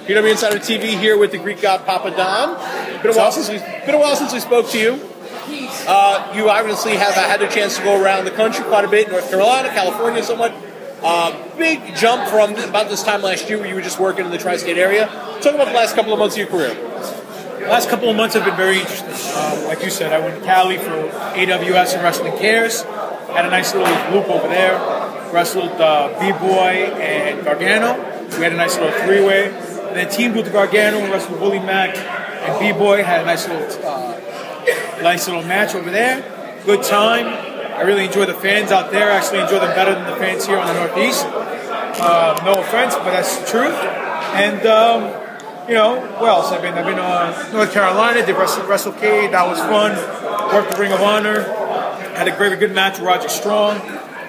PWInsider TV here with the Greek God Papadon. Been a while since we spoke to you. You obviously have had the chance to go around the country quite a bit, North Carolina, California, somewhat. Big jump from about this time last year where you were just working in the tri-state area. Talk about the last couple of months of your career. The last couple of months have been very interesting. Like you said, I went to Cali for AWS and Wrestling Cares. Had a nice little loop over there. Wrestled B-Boy and Gargano. We had a nice little three-way. And then teamed with Gargano and wrestled Willie Mack and B-Boy. Had a nice little match over there. Good time. I really enjoy the fans out there. I actually enjoy them better than the fans here on the Northeast. No offense, but that's the truth. And you know, where else? I've been North Carolina, did WrestleCade, that was fun. Worked the Ring of Honor, had a very good match with Roger Strong.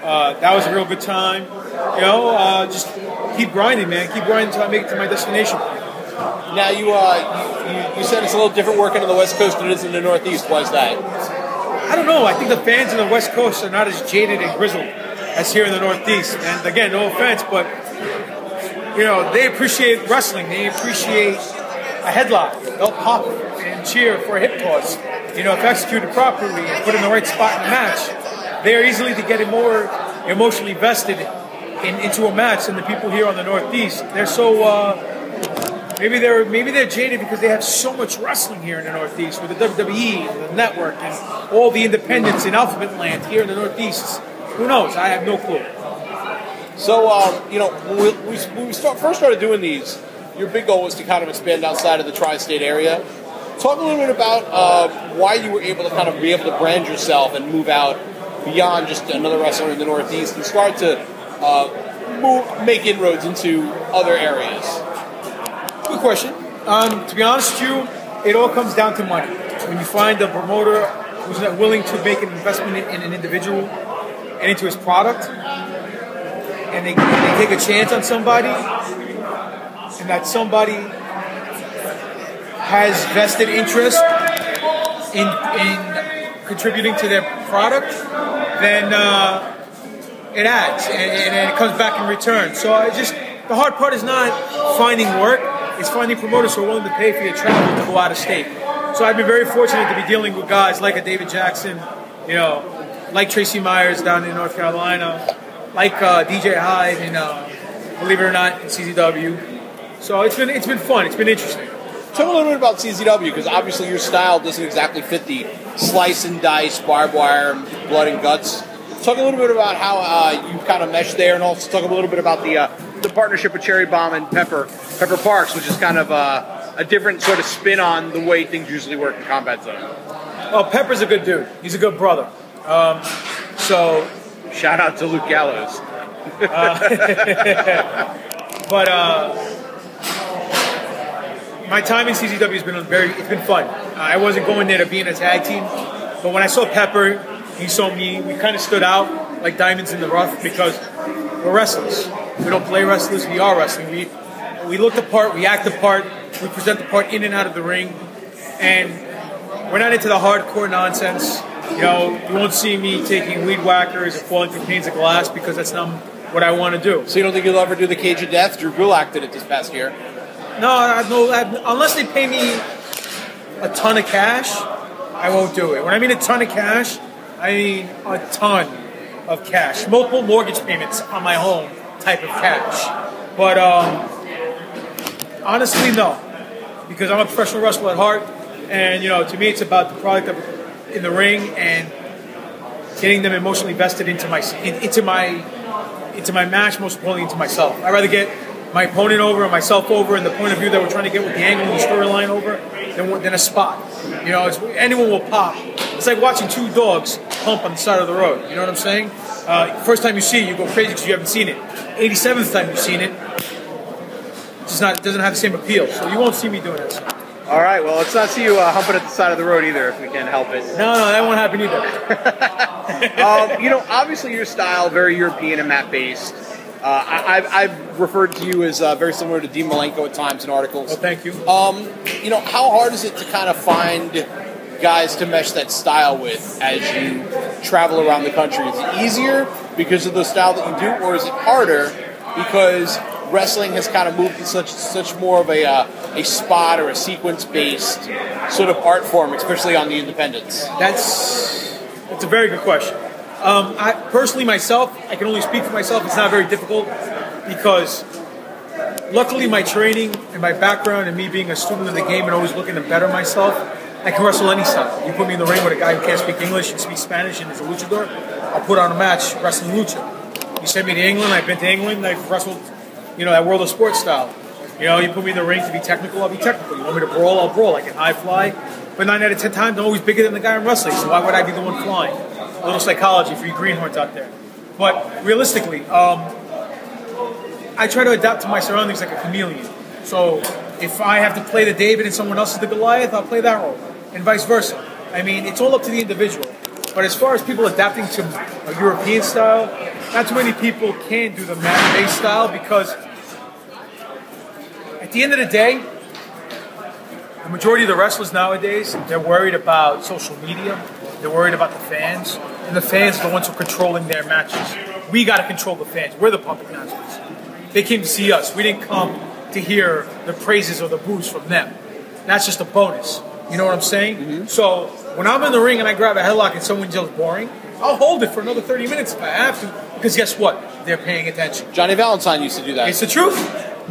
That was a real good time. You know, just keep grinding, man. Keep grinding until I make it to my destination. Now, you said it's a little different working on the West Coast than it is in the Northeast. Why is that? I don't know. I think the fans in the West Coast are not as jaded and grizzled as here in the Northeast. And again, no offense, but you know, they appreciate wrestling. They appreciate a headlock. They'll pop and cheer for a hip toss. You know, if executed properly and put in the right spot in the match, they are easily to get more emotionally vested into a match than the people here on the Northeast. They're so maybe they're jaded because they have so much wrestling here in the Northeast with the WWE and the network and all the independents in Alphabet Land here in the Northeast. Who knows? I have no clue. So, you know, when we first started doing these, your big goal was to kind of expand outside of the tri-state area. Talk a little bit about why you were able to kind of be able to brand yourself and move out beyond just another wrestler in the Northeast and start to make inroads into other areas. Good question. To be honest with you, it all comes down to money. When you find a promoter who's not willing to make an investment in an individual and into his product, and they take a chance on somebody, and that somebody has vested interest in contributing to their product, then it adds, and it comes back in return. So the hard part is not finding work, it's finding promoters who are willing to pay for your travel to go out of state. So I've been very fortunate to be dealing with guys like a David Jackson, you know, like Tracy Myers down in North Carolina, like DJ Hyde and believe it or not, in CZW. So it's been fun. It's been interesting. Talk a little bit about CZW, because obviously your style doesn't exactly fit the slice and dice, barbed wire, blood and guts. Talk a little bit about how you kind of mesh there, and also talk a little bit about the partnership with Cherry Bomb and Pepper Parks, which is kind of a different sort of spin on the way things usually work in Combat Zone. Well, Pepper's a good dude. He's a good brother. So shout out to Luke Gallows. But my time in CZW has been it's been fun. I wasn't going there to be in a tag team, but when I saw Pepper, he saw me, we kind of stood out like diamonds in the rough because we're wrestlers. We don't play wrestlers, we are wrestling. We look the part, we act the part, we present the part in and out of the ring, and we're not into the hardcore nonsense. You know, you won't see me taking weed whackers or falling through panes of glass because that's not what I want to do. So you don't think you'll ever do the Cage of Death? Drew Gulak did it this past year. No, unless they pay me a ton of cash, I won't do it. When I mean a ton of cash, I mean a ton of cash. Multiple mortgage payments on my home type of cash. But honestly, no. Because I'm a professional wrestler at heart, and you know, to me it's about the product in the ring and getting them emotionally vested into my match, most importantly into myself. I'd rather get my opponent over and myself over and the point of view that we're trying to get with the angle and the storyline over than a spot. You know, anyone will pop. It's like watching two dogs pump on the side of the road. You know what I'm saying? First time you see it, you go crazy because you haven't seen it. 87th time you've seen it, it doesn't have the same appeal. So you won't see me doing this. All right, well, let's not see you humping at the side of the road either, if we can help it. No, that won't happen either. You know, obviously your style, very European and mat-based. I've referred to you as very similar to Dean Malenko at times in articles. Oh, thank you. You know, how hard is it to kind of find guys to mesh that style with as you travel around the country? Is it easier because of the style that you do, or is it harder because wrestling has kind of moved to such more of a spot or a sequence-based sort of art form, especially on the independents? That's a very good question. I personally, myself, I can only speak for myself. It's not very difficult because luckily my training and my background and me being a student of the game and always looking to better myself, I can wrestle any style. You put me in the ring with a guy who can't speak English and speaks Spanish and is a luchador, I'll put on a match wrestling lucha. You send me to England, I've been to England, I've wrestled, that World of Sports style. You put me in the ring to be technical, I'll be technical. You want me to brawl, I'll brawl. I can high fly. But 9 out of 10 times, I'm always bigger than the guy I'm wrestling, so why would I be the one flying? A little psychology for you greenhorns out there. But realistically, I try to adapt to my surroundings like a chameleon. So if I have to play the David and someone else is the Goliath, I'll play that role, and vice versa. I mean, it's all up to the individual. But as far as people adapting to a European style, not too many people can do the mat-based style because at the end of the day, the majority of the wrestlers nowadays, they're worried about social media, they're worried about the fans, and the fans are the ones who are controlling their matches. We got to control the fans. We're the puppet masters. They came to see us. We didn't come to hear the praises or the boos from them. That's just a bonus. You know what I'm saying? Mm-hmm. So when I'm in the ring and I grab a headlock and someone yells boring, I'll hold it for another 30 minutes if I have to, because guess what? They're paying attention. Johnny Valentine used to do that. It's the truth.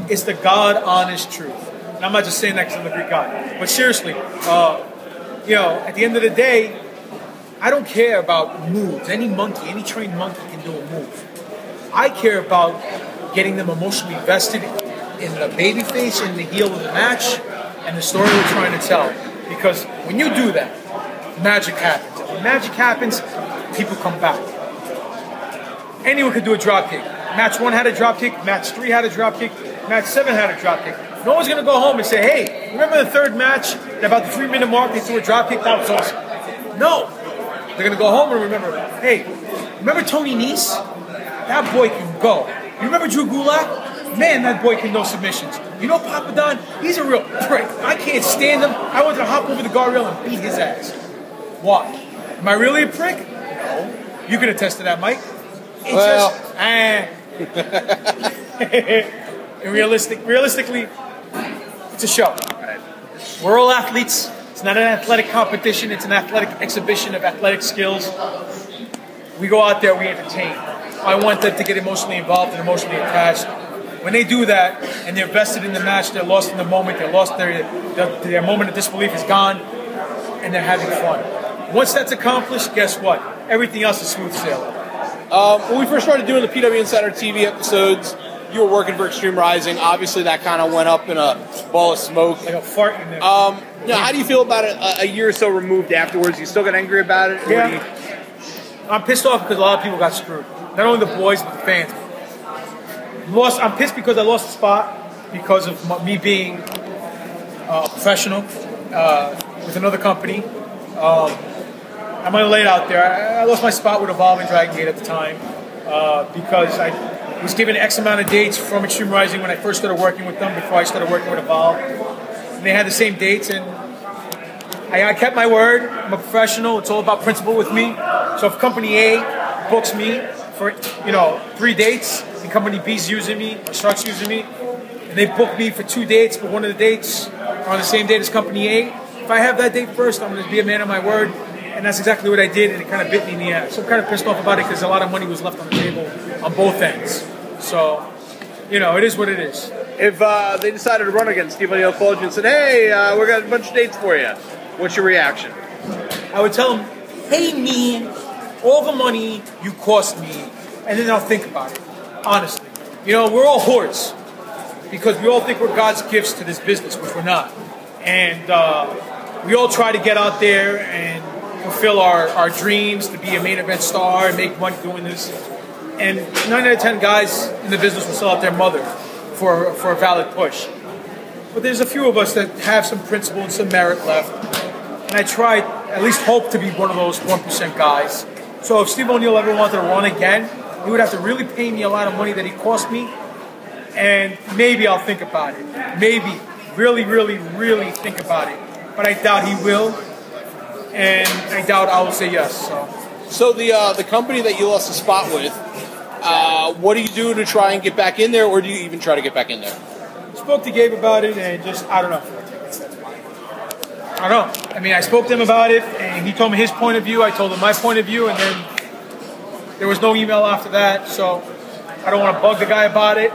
It's the God-honest truth. And I'm not just saying that because I'm the Greek God. But seriously, at the end of the day, I don't care about moves. Any monkey, any trained monkey can do a move. I care about getting them emotionally invested in the babyface and the heel of the match and the story we're trying to tell. Because when you do that, magic happens. And when magic happens, people come back. Anyone can do a drop kick. Match 1 had a drop kick. Match 3 had a drop kick. Match 7 had a drop kick. No one's going to go home and say, hey, remember the third match? At about the 3-minute mark, they threw a drop kick? That was awesome. No. They're going to go home and remember, hey, remember Tony Nese? That boy can go. You remember Drew Gulak? Man, that boy can know submissions. You know Papadon? He's a real prick. I can't stand him. I wanted to hop over the guardrail and beat his ass. Why? Am I really a prick? No. You can attest to that, Mike. And realistically, it's a show. We're all athletes. It's not an athletic competition. It's an athletic exhibition of athletic skills. We go out there, we entertain. I want them to get emotionally involved and emotionally attached. When they do that and they're vested in the match, they're lost in the moment, they're lost, their moment of disbelief is gone, and they're having fun. Once that's accomplished, guess what? Everything else is smooth sailing. When we first started doing the PWInsider TV episodes, you were working for Extreme Rising. Obviously, that kind of went up in a ball of smoke. Like a fart in there. How do you feel about it a year or so removed afterwards? You still get angry about it? Yeah. I'm pissed off because a lot of people got screwed. Not only the boys, but the fans. I'm pissed because I lost the spot because of me being a professional with another company. I'm going to lay it out there. I lost my spot with Evolve and Dragon Gate at the time because I was given X amount of dates from Extreme Rising when I first started working with them before I started working with Evolve. And they had the same dates, and I kept my word. I'm a professional. It's all about principle with me. So if Company A books me for 3 dates, and Company B's using me or starts using me, and they book me for 2 dates, but one of the dates are on the same date as Company A, if I have that date first, I'm going to be a man of my word. And that's exactly what I did, and it kind of bit me in the ass. So I'm kind of pissed off about it because a lot of money was left on the table on both ends. So, it is what it is. If they decided to run again, Steve O'Neill called you and said, hey, we got a bunch of dates for you, what's your reaction? I would tell him, hey, man, all the money you cost me, and then I'll think about it, honestly. We're all whores because we all think we're God's gifts to this business, which we're not. And we all try to get out there and fulfill our dreams to be a main event star and make money doing this. And 9 out of 10 guys in the business will sell out their mother for a valid push. But there's a few of us that have some principle and some merit left. And I try, at least hope to be one of those 1% guys. So if Steve O'Neill ever wanted to run again, he would have to really pay me a lot of money that he cost me. And maybe I'll think about it. Maybe. Really, really, really think about it. But I doubt he will. And I doubt I will say yes. So the company that you lost the spot with, What do you do to try and get back in there, or do you even try to get back in there? Spoke to Gabe about it, and just, I don't know. I don't know. I mean, I spoke to him about it, and he told me his point of view. I told him my point of view, and then there was no email after that, so I don't want to bug the guy about it.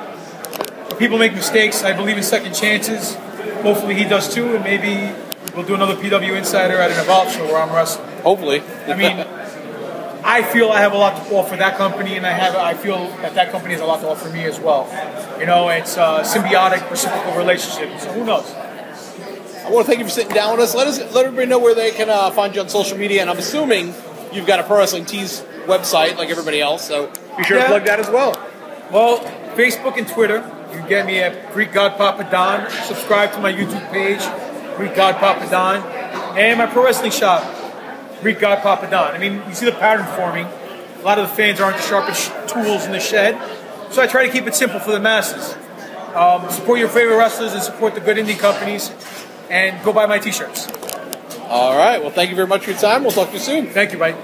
But people make mistakes. I believe in second chances. Hopefully he does too, and maybe we'll do another PW Insider at an Evolve show where I'm wrestling. Hopefully. I mean, I feel I have a lot to offer that company, and I feel that company has a lot to offer me as well. You know, it's a symbiotic, reciprocal relationship, so who knows? I want to thank you for sitting down with us. Let everybody know where they can find you on social media, and I'm assuming you've got a Pro Wrestling Tees website like everybody else, so be sure to plug that as well. Well, Facebook and Twitter, you can get me at Greek God Papadon. Subscribe to my YouTube page, Greek God Papadon, and my pro wrestling shop, Greek God Papadon. I mean, you see the pattern forming. A lot of the fans aren't the sharpest tools in the shed, so I try to keep it simple for the masses. Support your favorite wrestlers and support the good indie companies, and go buy my t-shirts. All right. Well, thank you very much for your time. We'll talk to you soon. Thank you, Mike.